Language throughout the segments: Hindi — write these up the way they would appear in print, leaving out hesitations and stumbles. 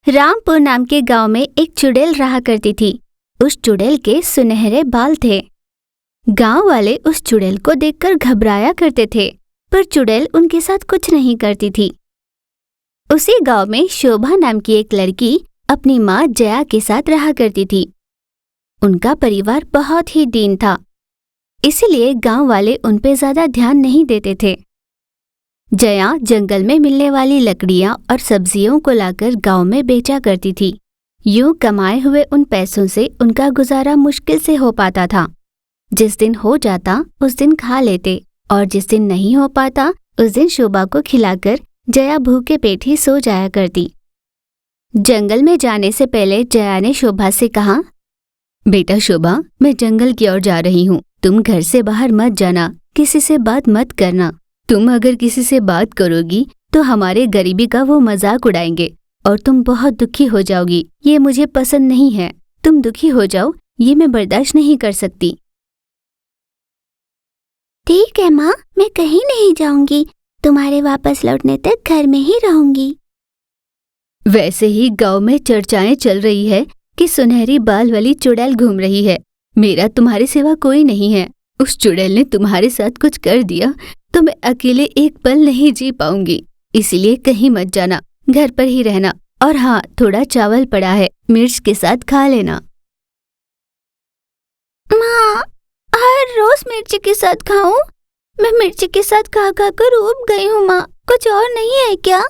रामपुर नाम के गांव में एक चुड़ैल रहा करती थी। उस चुड़ैल के सुनहरे बाल थे। गांव वाले उस चुड़ैल को देखकर घबराया करते थे, पर चुड़ैल उनके साथ कुछ नहीं करती थी। उसी गांव में शोभा नाम की एक लड़की अपनी माँ जया के साथ रहा करती थी। उनका परिवार बहुत ही दीन था, इसीलिए गांव वाले उन पे ज्यादा ध्यान नहीं देते थे। जया जंगल में मिलने वाली लकड़ियां और सब्जियों को लाकर गांव में बेचा करती थी। यूं कमाए हुए उन पैसों से उनका गुजारा मुश्किल से हो पाता था। जिस दिन हो जाता उस दिन खा लेते, और जिस दिन नहीं हो पाता उस दिन शोभा को खिलाकर जया भूखे पेट ही सो जाया करती। जंगल में जाने से पहले जया ने शोभा से कहा, बेटा शोभा, मैं जंगल की ओर जा रही हूँ। तुम घर से बाहर मत जाना, किसी से बात मत करना। तुम अगर किसी से बात करोगी तो हमारे गरीबी का वो मजाक उड़ाएंगे और तुम बहुत दुखी हो जाओगी। ये मुझे पसंद नहीं है। तुम दुखी हो जाओ, ये मैं बर्दाश्त नहीं कर सकती। ठीक है माँ, मैं कहीं नहीं जाऊंगी। तुम्हारे वापस लौटने तक घर में ही रहूंगी। वैसे ही गांव में चर्चाएं चल रही है कि सुनहरी बाल वाली चुड़ैल घूम रही है। मेरा तुम्हारे सिवा कोई नहीं है। उस चुड़ैल ने तुम्हारे साथ कुछ कर दिया तो मैं अकेले एक पल नहीं जी पाऊंगी। इसीलिए कहीं मत जाना, घर पर ही रहना। और हाँ, थोड़ा चावल पड़ा है, मिर्च के साथ खा लेना। माँ, हर रोज मिर्च के साथ खाऊं? मैं मिर्च के साथ खा खा कर ऊब गई हूँ माँ। कुछ और नहीं है क्या?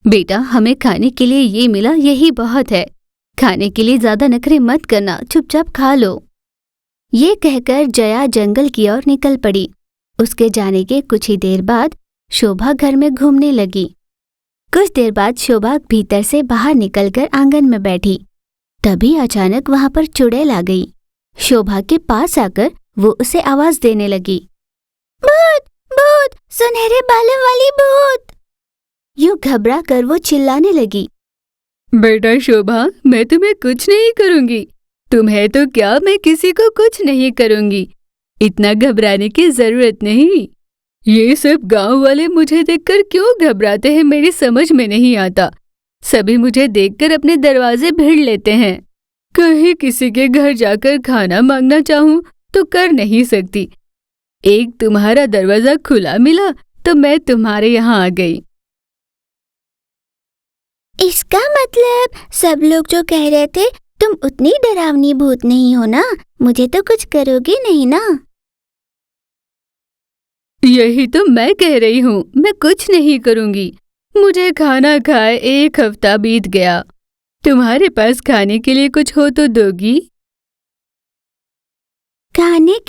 बेटा, हमें खाने के लिए ये मिला, यही बहुत है। खाने के लिए ज्यादा नखरे मत करना, चुपचाप खा लो। ये कहकर जया जंगल की ओर निकल पड़ी। उसके जाने के कुछ ही देर बाद शोभा घर में घूमने लगी। कुछ देर बाद शोभा भीतर से बाहर निकलकर आंगन में बैठी। तभी अचानक वहां पर चुड़ैल आ गई। शोभा के पास आकर वो उसे आवाज देने लगी, भूत, भूत, सुनहरे बालों वाली भूत। यूं घबरा कर वो चिल्लाने लगी, बेटा शोभा, मैं तुम्हें कुछ नहीं करूंगी। तुम्हें तो क्या, मैं किसी को कुछ नहीं करूंगी। इतना घबराने की जरूरत नहीं। ये सब गांव वाले मुझे देखकर क्यों घबराते हैं, मेरी समझ में नहीं आता। सभी मुझे देखकर अपने दरवाजे भीड़ लेते हैं। कहीं किसी के घर जाकर खाना मांगना चाहूं तो कर नहीं सकती। एक तुम्हारा दरवाजा खुला मिला तो मैं तुम्हारे यहाँ आ गई। इसका मतलब सब लोग जो कह रहे थे तुम उतनी डरावनी भूत नहीं हो ना, मुझे तो कुछ करोगे नहीं ना? यही तो मैं कह रही हूँ, मैं कुछ नहीं करूँगी। मुझे खाना खाए 1 हफ्ता बीत गया। तुम्हारे पास खाने के लिए कुछ हो तो दोगी? खाने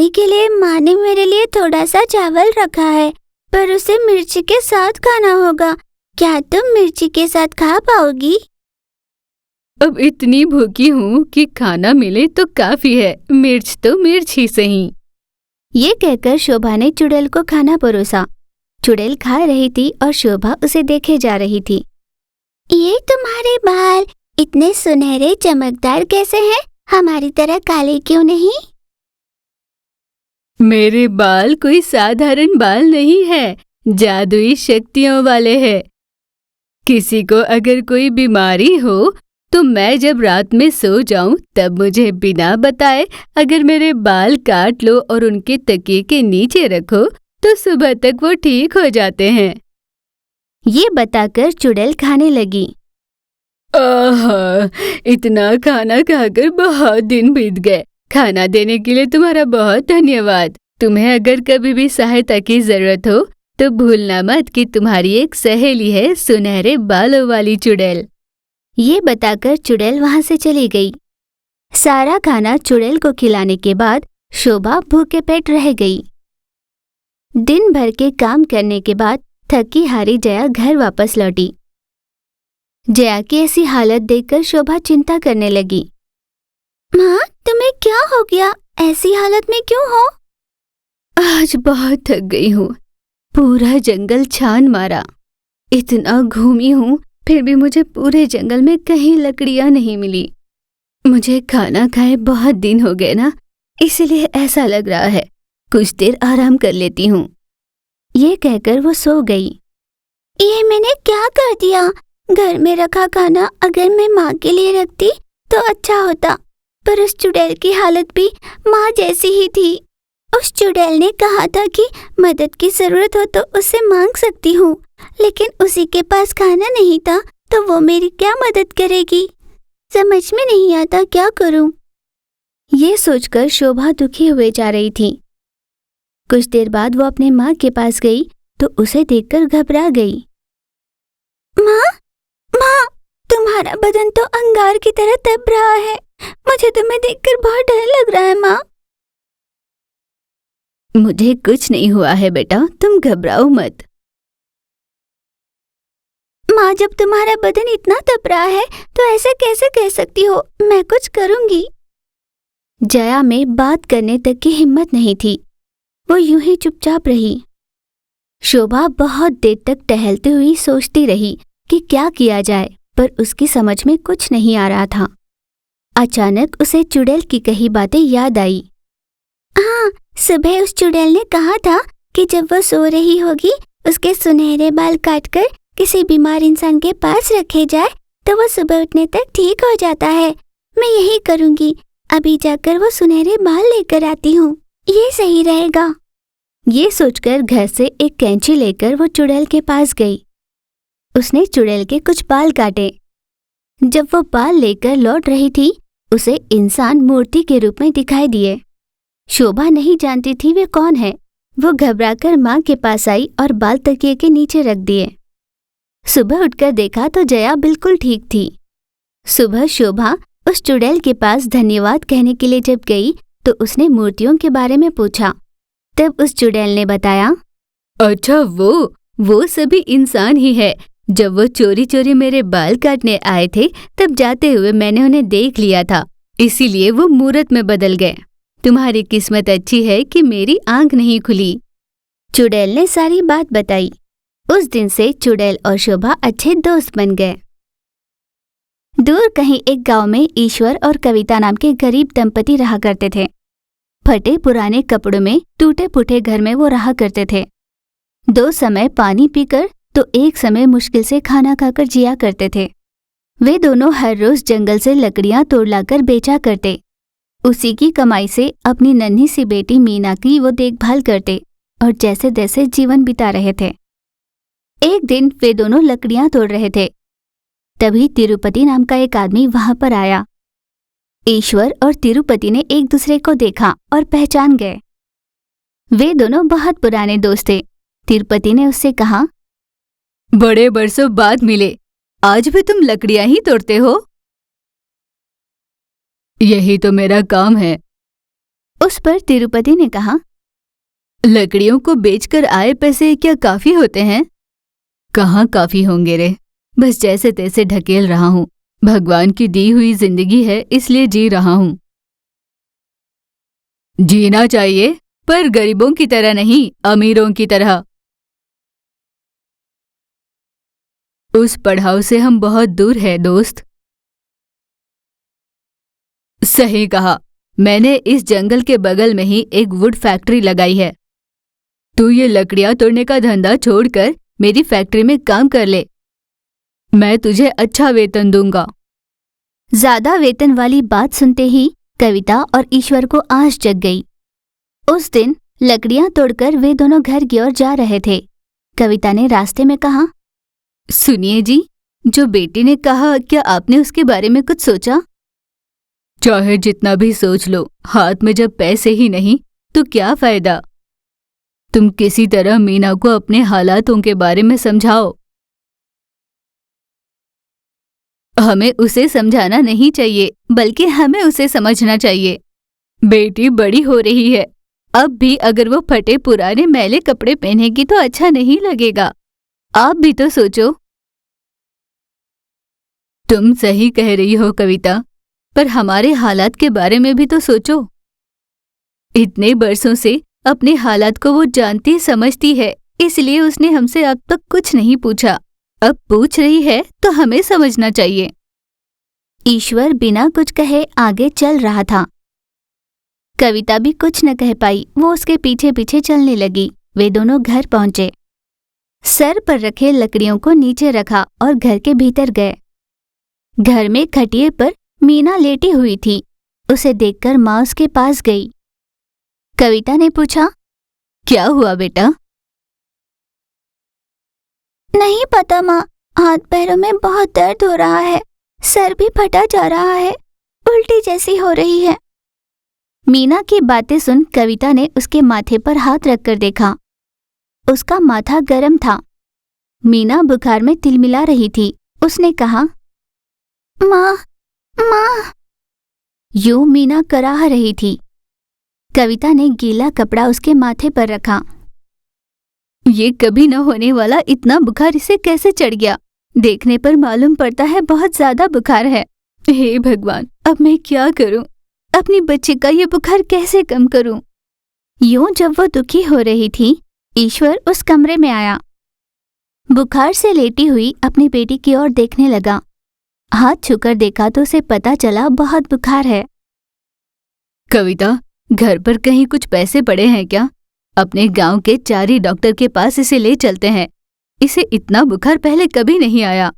के लिए माँ ने मेरे लिए थोड़ा सा चावल रखा है, पर उसे मिर्ची के साथ खाना होगा। क्या तुम मिर्ची के साथ खा पाओगी? अब इतनी भूखी हूँ कि खाना मिले तो काफी है, मिर्च तो मिर्च ही सही। ये कहकर शोभा ने चुड़ैल को खाना परोसा। चुड़ैल खा रही थी और शोभा उसे देखे जा रही थी। ये तुम्हारे बाल इतने सुनहरे चमकदार कैसे हैं? हमारी तरह काले क्यों नहीं? मेरे बाल कोई साधारण बाल नहीं है, जादुई शक्तियों वाले हैं। किसी को अगर कोई बीमारी हो तो मैं जब रात में सो जाऊं तब मुझे बिना बताए अगर मेरे बाल काट लो और उनके तकिए के नीचे रखो तो सुबह तक वो ठीक हो जाते हैं। ये बताकर चुड़ैल खाने लगी। आहा, इतना खाना खाकर बहुत दिन बीत गए। खाना देने के लिए तुम्हारा बहुत धन्यवाद। तुम्हें अगर कभी भी सहायता की जरूरत हो तो भूलना मत कि तुम्हारी एक सहेली है, सुनहरे बालों वाली चुड़ैल। ये बताकर चुड़ैल वहां से चली गई। सारा खाना चुड़ैल को खिलाने के बाद शोभा भूखे पेट रह गई। दिन भर के काम करने के बाद थकी हारी जया घर वापस लौटी। जया की ऐसी हालत देखकर शोभा चिंता करने लगी। माँ, तुम्हें क्या हो गया? ऐसी हालत में क्यों हो? आज बहुत थक गई हूँ। पूरा जंगल छान मारा, इतना घूमी हूँ, फिर भी मुझे पूरे जंगल में कहीं लकड़ियाँ नहीं मिली। मुझे खाना खाए बहुत दिन हो गए ना, इसलिए ऐसा लग रहा है। कुछ देर आराम कर लेती हूँ। ये कहकर वो सो गई। ये मैंने क्या कर दिया? घर में रखा खाना अगर मैं माँ के लिए रखती तो अच्छा होता, पर उस चुड़ैल की हालत भी माँ जैसी ही थी। उस चुड़ैल ने कहा था कि मदद की जरूरत हो तो उससे मांग सकती हूँ, लेकिन उसी के पास खाना नहीं था तो वो मेरी क्या मदद करेगी? समझ में नहीं आता क्या करूँ। ये सोचकर शोभा दुखी हुए जा रही थी। कुछ देर बाद वो अपने माँ के पास गई तो उसे देखकर घबरा गई। माँ, माँ, तुम्हारा बदन तो अंगार की तरह तप रहा है। मुझे तुम्हें देखकर बहुत डर लग रहा है माँ। मुझे कुछ नहीं हुआ है बेटा, तुम घबराओ मत। माँ, जब तुम्हारा बदन इतना तप रहा है तो ऐसे कैसे कह सकती हो? मैं कुछ करूँगी। जया में बात करने तक की हिम्मत नहीं थी। वो यूं ही चुपचाप रही। शोभा बहुत देर तक टहलते हुए सोचती रही कि क्या किया जाए, पर उसकी समझ में कुछ नहीं आ रहा था। अचानक उसे चुड़ैल की कही बातें याद आई। हाँ, सुबह उस चुड़ैल ने कहा था कि जब वो सो रही होगी उसके सुनहरे बाल काटकर किसी बीमार इंसान के पास रखे जाए तो वो सुबह उठने तक ठीक हो जाता है। मैं यही करूँगी। अभी जाकर वो सुनहरे बाल लेकर आती हूँ, ये सही रहेगा। ये सोचकर घर से एक कैंची लेकर वो चुड़ैल के पास गई। उसने चुड़ैल के कुछ बाल काटे। जब वो बाल लेकर लौट रही थी उसे इंसान मूर्ति के रूप में दिखाई दिए। शोभा नहीं जानती थी वे कौन है। वो घबराकर माँ के पास आई और बाल तकिए के नीचे रख दिए। सुबह उठकर देखा तो जया बिल्कुल ठीक थी। सुबह शोभा उस चुड़ैल के पास धन्यवाद कहने के लिए जब गई तो उसने मूर्तियों के बारे में पूछा। तब उस चुड़ैल ने बताया, अच्छा, वो सभी इंसान ही है। जब वो चोरी चोरी मेरे बाल काटने आए थे तब जाते हुए मैंने उन्हें देख लिया था, इसीलिए वो मूरत में बदल गए। तुम्हारी किस्मत अच्छी है कि मेरी आंख नहीं खुली। चुड़ैल ने सारी बात बताई। उस दिन से चुड़ैल और शोभा अच्छे दोस्त बन गए। दूर कहीं एक गांव में ईश्वर और कविता नाम के गरीब दंपति रहा करते थे। फटे पुराने कपड़ों में टूटे फूटे घर में वो रहा करते थे। 2 समय पानी पीकर तो एक समय मुश्किल से खाना खाकर जिया करते थे। वे दोनों हर रोज जंगल से लकड़ियां तोड़ लाकर बेचा करते। उसी की कमाई से अपनी नन्ही सी बेटी मीना की वो देखभाल करते और जैसे तैसे जीवन बिता रहे थे। एक दिन वे दोनों लकड़ियां तोड़ रहे थे। तभी तिरुपति नाम का एक आदमी वहां पर आया। ईश्वर और तिरुपति ने एक दूसरे को देखा और पहचान गए। वे दोनों बहुत पुराने दोस्त थे। तिरुपति ने उससे कहा, बड़े बरसों बाद मिले, आज भी तुम लकड़ियां ही तोड़ते हो? यही तो मेरा काम है। उस पर तिरुपति ने कहा, लकड़ियों को बेचकर आए पैसे क्या काफी होते हैं? कहाँ काफी होंगे रे, बस जैसे तैसे ढकेल रहा हूँ। भगवान की दी हुई जिंदगी है इसलिए जी रहा हूँ। जीना चाहिए पर गरीबों की तरह नहीं, अमीरों की तरह। उस पड़ाव से हम बहुत दूर है दोस्त। सही कहा, मैंने इस जंगल के बगल में ही एक वुड फैक्ट्री लगाई है। तू ये लकड़ियां तोड़ने का धंधा छोड़कर मेरी फैक्ट्री में काम कर ले, मैं तुझे अच्छा वेतन दूंगा। ज्यादा वेतन वाली बात सुनते ही कविता और ईश्वर को आस जग गई। उस दिन लकड़ियां तोड़कर वे दोनों घर की ओर जा रहे थे। कविता ने रास्ते में कहा, सुनिए जी, जो बेटी ने कहा, क्या आपने उसके बारे में कुछ सोचा? चाहे जितना भी सोच लो, हाथ में जब पैसे ही नहीं तो क्या फायदा। तुम किसी तरह मीना को अपने हालातों के बारे में समझाओ। हमें उसे समझाना नहीं चाहिए, बल्कि हमें उसे समझना चाहिए। बेटी बड़ी हो रही है, अब भी अगर वो फटे पुराने मैले कपड़े पहनेगी तो अच्छा नहीं लगेगा। आप भी तो सोचो। तुम सही कह रही हो कविता, पर हमारे हालात के बारे में भी तो सोचो। इतने बरसों से अपने हालात को वो जानती समझती है, इसलिए उसने हमसे अब तक कुछ नहीं पूछा। अब पूछ रही है तो हमें समझना चाहिए। ईश्वर बिना कुछ कहे आगे चल रहा था। कविता भी कुछ न कह पाई, वो उसके पीछे पीछे चलने लगी। वे दोनों घर पहुंचे। सर पर रखे लकड़ियों को नीचे रखा और घर के भीतर गए। घर में खटिए पर मीना लेटी हुई थी। उसे देखकर माँ उसके पास गई। कविता ने पूछा, क्या हुआ बेटा? नहीं पता माँ, हाथ पैरों में बहुत दर्द हो रहा है, सर भी फटा जा रहा है, उल्टी जैसी हो रही है। मीना की बातें सुन कविता ने उसके माथे पर हाथ रखकर देखा। उसका माथा गर्म था। मीना बुखार में तिलमिला रही थी। उसने कहा, माँ माँ। यूं मीना कराह रही थी। कविता ने गीला कपड़ा उसके माथे पर रखा। ये कभी न होने वाला इतना बुखार इसे कैसे चढ़ गया? देखने पर मालूम पड़ता है बहुत ज्यादा बुखार है। हे भगवान, अब मैं क्या करूं? अपनी बच्ची का ये बुखार कैसे कम करूं? यूं जब वो दुखी हो रही थी, ईश्वर उस कमरे में आया। बुखार से लेटी हुई अपनी बेटी की ओर देखने लगा। हाथ छूकर देखा तो उसे पता चला बहुत बुखार है। कविता, घर पर कहीं कुछ पैसे पड़े हैं क्या? अपने गांव के 4 ही डॉक्टर के पास इसे ले चलते हैं। इसे इतना बुखार पहले कभी नहीं आया।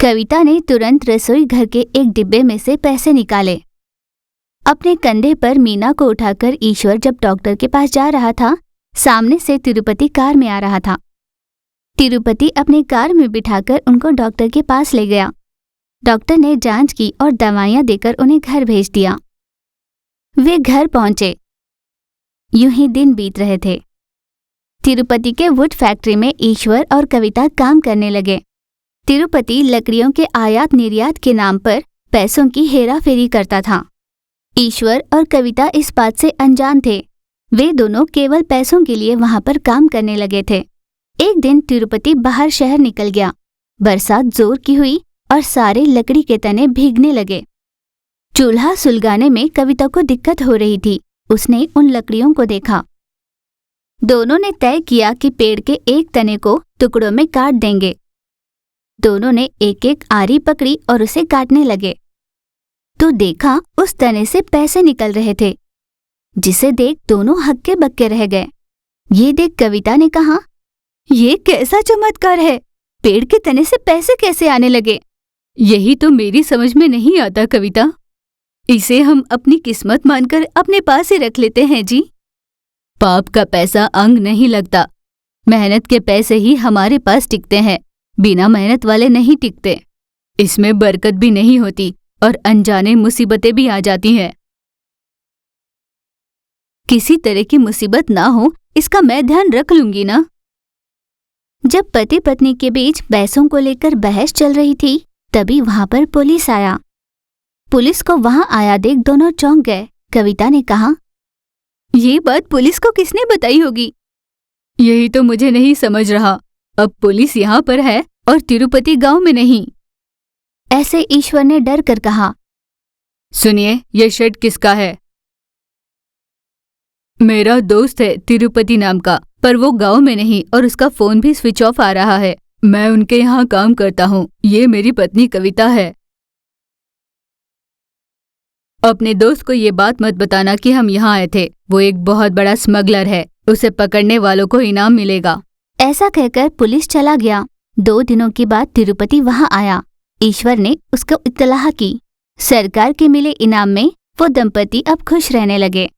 कविता ने तुरंत रसोई घर के एक डिब्बे में से पैसे निकाले। अपने कंधे पर मीना को उठाकर ईश्वर जब डॉक्टर के पास जा रहा था, सामने से तिरुपति कार में आ रहा था। तिरुपति अपने कार में बिठाकर उनको डॉक्टर के पास ले गया। डॉक्टर ने जांच की और दवाइयां देकर उन्हें घर भेज दिया। वे घर पहुंचे। यूं ही दिन बीत रहे थे। तिरुपति के वुड फैक्ट्री में ईश्वर और कविता काम करने लगे। तिरुपति लकड़ियों के आयात निर्यात के नाम पर पैसों की हेराफेरी करता था। ईश्वर और कविता इस बात से अनजान थे। वे दोनों केवल पैसों के लिए वहां पर काम करने लगे थे। एक दिन तिरुपति बाहर शहर निकल गया। बरसात जोर की हुई और सारे लकड़ी के तने भीगने लगे। चूल्हा सुलगाने में कविता को दिक्कत हो रही थी। उसने उन लकड़ियों को देखा। दोनों ने तय किया कि पेड़ के एक तने को टुकड़ों में काट देंगे। दोनों ने एक एक आरी पकड़ी और उसे काटने लगे। तो देखा उस तने से पैसे निकल रहे थे, जिसे देख दोनों हक्के बक्के रह गए। ये देख कविता ने कहा, ये कैसा चमत्कार है? पेड़ के तने से पैसे कैसे आने लगे? यही तो मेरी समझ में नहीं आता कविता। इसे हम अपनी किस्मत मानकर अपने पास ही रख लेते हैं जी। पाप का पैसा अंग नहीं लगता। मेहनत के पैसे ही हमारे पास टिकते हैं, बिना मेहनत वाले नहीं टिकते। इसमें बरकत भी नहीं होती और अनजाने मुसीबतें भी आ जाती हैं। किसी तरह की मुसीबत ना हो, इसका मैं ध्यान रख लूंगी ना। जब पति पत्नी के बीच पैसों को लेकर बहस चल रही थी, तभी वहां पर पुलिस आया। पुलिस को वहां आया देख दोनों चौंक गए। कविता ने कहा, ये बात पुलिस को किसने बताई होगी? यही तो मुझे नहीं समझ रहा। अब पुलिस यहाँ पर है और तिरुपति गांव में नहीं। ऐसे ईश्वर ने डर कर कहा, सुनिए, ये शर्ट किसका है? मेरा दोस्त है तिरुपति नाम का, पर वो गांव में नहीं और उसका फोन भी स्विच ऑफ आ रहा है। मैं उनके यहाँ काम करता हूँ। ये मेरी पत्नी कविता है। अपने दोस्त को ये बात मत बताना कि हम यहाँ आए थे। वो एक बहुत बड़ा स्मगलर है। उसे पकड़ने वालों को इनाम मिलेगा। ऐसा कहकर पुलिस चला गया। 2 दिनों के बाद तिरुपति वहां आया। ईश्वर ने उसको इत्तलाह की। सरकार के मिले इनाम में वो दंपति अब खुश रहने लगे।